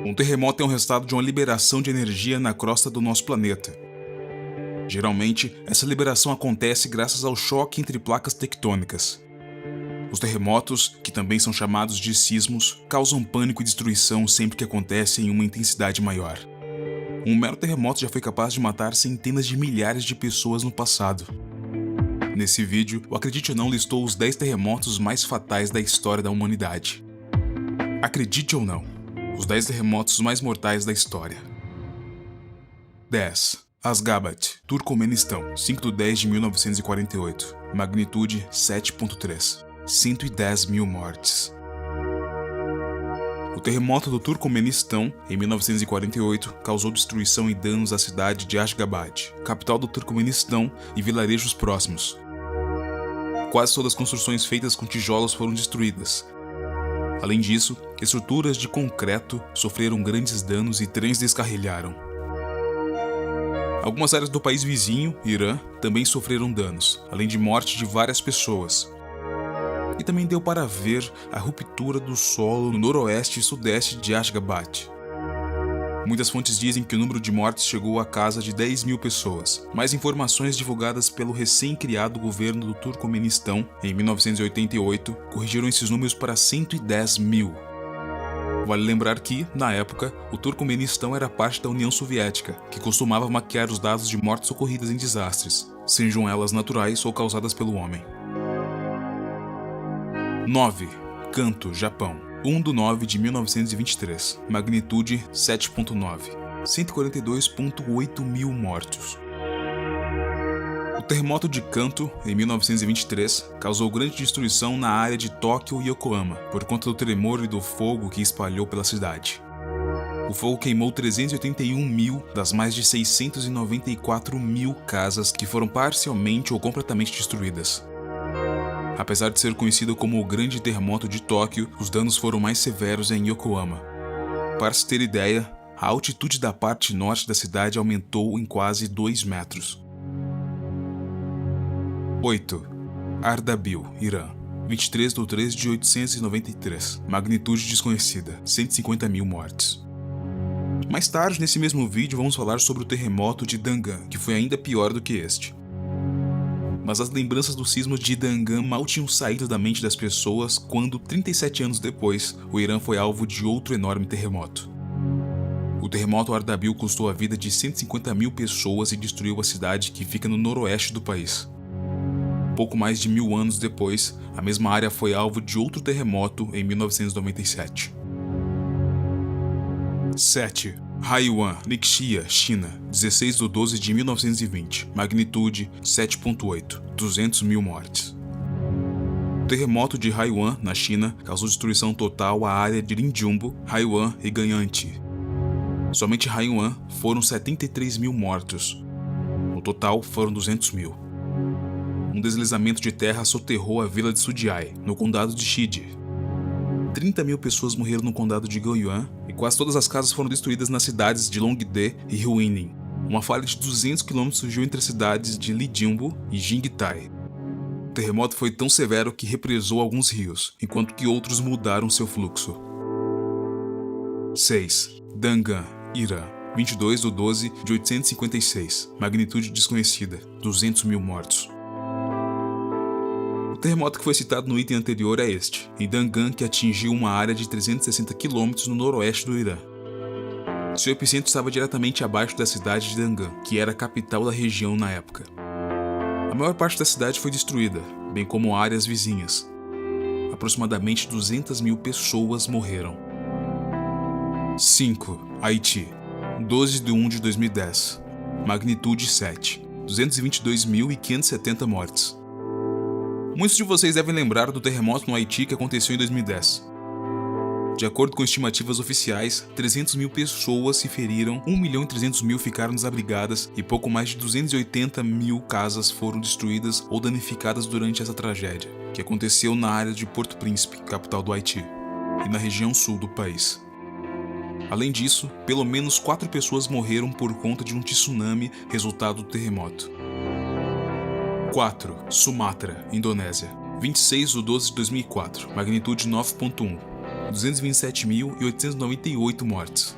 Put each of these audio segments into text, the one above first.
Um terremoto é um resultado de uma liberação de energia na crosta do nosso planeta. Geralmente, essa liberação acontece graças ao choque entre placas tectônicas. Os terremotos, que também são chamados de sismos, causam pânico e destruição sempre que acontecem em uma intensidade maior. Um mero terremoto já foi capaz de matar centenas de milhares de pessoas no passado. Nesse vídeo, o Acredite ou Não listou os 10 terremotos mais fatais da história da humanidade. Acredite ou não, os 10 terremotos mais mortais da história. 10. Asgabat, Turcomenistão, 5 de 10 de 1948, magnitude 7.3, 110 mil mortes. O terremoto do Turcomenistão, em 1948, causou destruição e danos à cidade de Ashgabat, capital do Turcomenistão, e vilarejos próximos. Quase todas as construções feitas com tijolos foram destruídas. Além disso, estruturas de concreto sofreram grandes danos e trens descarrilharam. Algumas áreas do país vizinho, Irã, também sofreram danos, além de morte de várias pessoas. E também deu para ver a ruptura do solo no noroeste e sudeste de Ashgabat. Muitas fontes dizem que o número de mortes chegou à casa de 10 mil pessoas, mas informações divulgadas pelo recém-criado governo do Turcomenistão, em 1988, corrigiram esses números para 110 mil. Vale lembrar que, na época, o Turcomenistão era parte da União Soviética, que costumava maquiar os dados de mortes ocorridas em desastres, sejam elas naturais ou causadas pelo homem. 9. Kanto, Japão, 1 de 9 de 1923, magnitude 7.9, 142.8 mil mortos. O terremoto de Kanto, em 1923, causou grande destruição na área de Tóquio e Yokohama, por conta do tremor e do fogo que espalhou pela cidade. O fogo queimou 381 mil das mais de 694 mil casas que foram parcialmente ou completamente destruídas. Apesar de ser conhecido como o Grande Terremoto de Tóquio, os danos foram mais severos em Yokohama. Para se ter ideia, a altitude da parte norte da cidade aumentou em quase 2 metros. 8. Ardabil, Irã, 23 de 3 de 893, magnitude desconhecida, 150 mil mortes. Mais tarde, nesse mesmo vídeo, vamos falar sobre o terremoto de Dangan, que foi ainda pior do que este. Mas as lembranças do sismo de Dangan mal tinham saído da mente das pessoas quando, 37 anos depois, o Irã foi alvo de outro enorme terremoto. O terremoto Ardabil custou a vida de 150 mil pessoas e destruiu a cidade que fica no noroeste do país. Pouco mais de 1000 anos depois, a mesma área foi alvo de outro terremoto em 1997. 7. Haiyuan, Ningxia, China, 16 de 12 de 1920, magnitude 7.8, 200 mil mortes. O terremoto de Haiyuan, na China, causou destruição total à área de Linjiumbo, Haiyuan e Ganyanti. Somente Haiyuan foram 73 mil mortos. No total, foram 200 mil. Um deslizamento de terra soterrou a vila de Sudiai, no condado de Shidi. 30 mil pessoas morreram no condado de Guoyuan e quase todas as casas foram destruídas nas cidades de Longde e Huinin. Uma falha de 200 km surgiu entre as cidades de Lijiumbo e Jingtai. O terremoto foi tão severo que represou alguns rios, enquanto que outros mudaram seu fluxo. 6. Dangan, Irã, 22 de 12 de 856, magnitude desconhecida, 200 mil mortos. O terremoto que foi citado no item anterior é este, em Dangan, que atingiu uma área de 360 km no noroeste do Irã. Seu epicentro estava diretamente abaixo da cidade de Dangan, que era a capital da região na época. A maior parte da cidade foi destruída, bem como áreas vizinhas. Aproximadamente 200 mil pessoas morreram. 5. Haiti, 12 de 1 de 2010, magnitude 7, 222.570 mortes. Muitos de vocês devem lembrar do terremoto no Haiti que aconteceu em 2010. De acordo com estimativas oficiais, 300 mil pessoas se feriram, 1.300.000 ficaram desabrigadas e pouco mais de 280 mil casas foram destruídas ou danificadas durante essa tragédia, que aconteceu na área de Porto Príncipe, capital do Haiti, e na região sul do país. Além disso, pelo menos 4 pessoas morreram por conta de um tsunami resultado do terremoto. 4. Sumatra, Indonésia, 26 de 12 de 2004, magnitude 9.1, 227.898 mortes.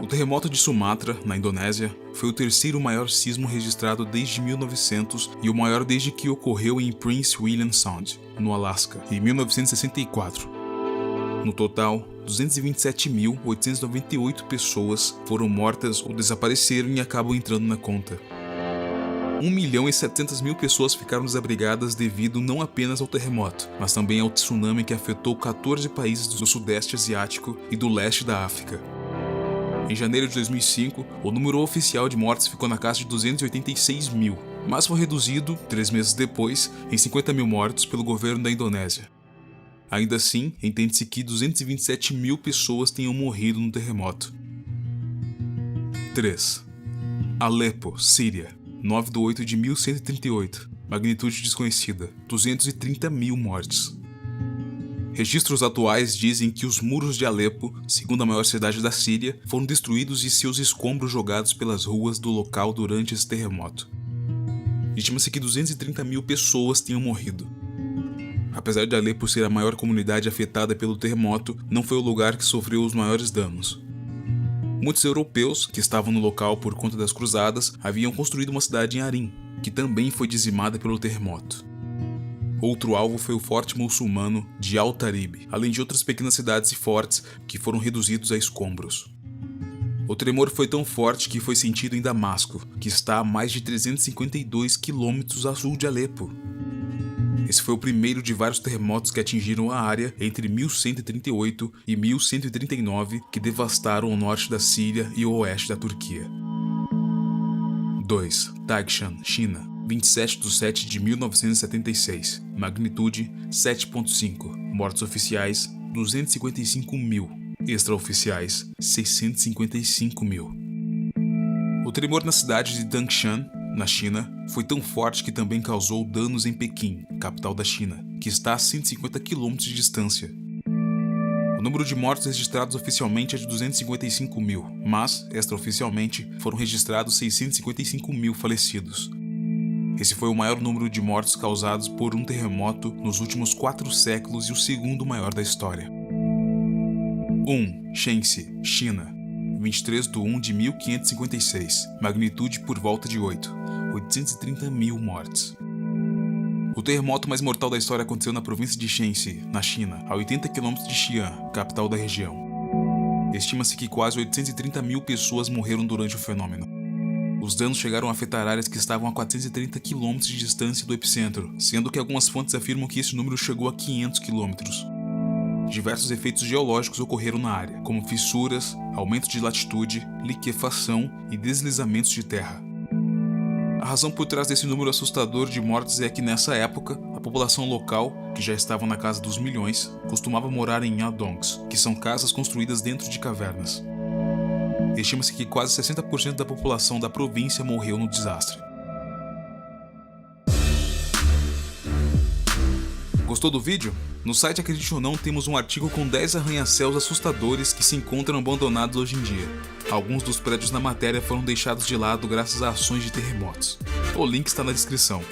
O terremoto de Sumatra, na Indonésia, foi o terceiro maior sismo registrado desde 1900 e o maior desde que ocorreu em Prince William Sound, no Alasca, em 1964. No total, 227.898 pessoas foram mortas ou desapareceram e acabam entrando na conta. 1.700.000 pessoas ficaram desabrigadas devido não apenas ao terremoto, mas também ao tsunami que afetou 14 países do Sudeste Asiático e do leste da África. Em janeiro de 2005, o número oficial de mortes ficou na casa de 286.000, mas foi reduzido, 3 meses depois, em 50.000 mortos pelo governo da Indonésia. Ainda assim, entende-se que 227.000 pessoas tenham morrido no terremoto. 3. Alepo, Síria, 9/8/1138, magnitude desconhecida, 230.000 mortes. Registros atuais dizem que os muros de Alepo, segunda maior cidade da Síria, foram destruídos e seus escombros jogados pelas ruas do local durante esse terremoto. Estima-se que 230.000 pessoas tenham morrido. Apesar de Alepo ser a maior comunidade afetada pelo terremoto, não foi o lugar que sofreu os maiores danos. Muitos europeus, que estavam no local por conta das cruzadas, haviam construído uma cidade em Arim, que também foi dizimada pelo terremoto. Outro alvo foi o forte muçulmano de Al-Tarib, além de outras pequenas cidades e fortes que foram reduzidos a escombros. O tremor foi tão forte que foi sentido em Damasco, que está a mais de 352 quilômetros a sul de Alepo. Esse foi o primeiro de vários terremotos que atingiram a área entre 1138 e 1139 que devastaram o norte da Síria e o oeste da Turquia. 2. Taishan, China, 27/7/1976, magnitude 7.5, mortos oficiais 255.000, extraoficiais 655.000. O tremor na cidade de Tangshan, na China, foi tão forte que também causou danos em Pequim, capital da China, que está a 150 km de distância. O número de mortos registrados oficialmente é de 255.000, mas, extraoficialmente, foram registrados 655.000 falecidos. Esse foi o maior número de mortos causados por um terremoto nos últimos 4 séculos e o segundo maior da história. 1. Shenxi, China, 23/1/1556, magnitude por volta de 830.000 mortes. O terremoto mais mortal da história aconteceu na província de Shenxi, na China, a 80 km de Xi'an, capital da região. Estima-se que quase 830.000 pessoas morreram durante o fenômeno. Os danos chegaram a afetar áreas que estavam a 430 km de distância do epicentro, sendo que algumas fontes afirmam que esse número chegou a 500 km. Diversos efeitos geológicos ocorreram na área, como fissuras, aumento de latitude, liquefação e deslizamentos de terra. A razão por trás desse número assustador de mortes é que nessa época, a população local, que já estava na casa dos milhões, costumava morar em yadongs, que são casas construídas dentro de cavernas. Estima-se que quase 60% da população da província morreu no desastre. Gostou do vídeo? No site Acredite ou Não temos um artigo com 10 arranha-céus assustadores que se encontram abandonados hoje em dia. Alguns dos prédios na matéria foram deixados de lado graças a ações de terremotos. O link está na descrição.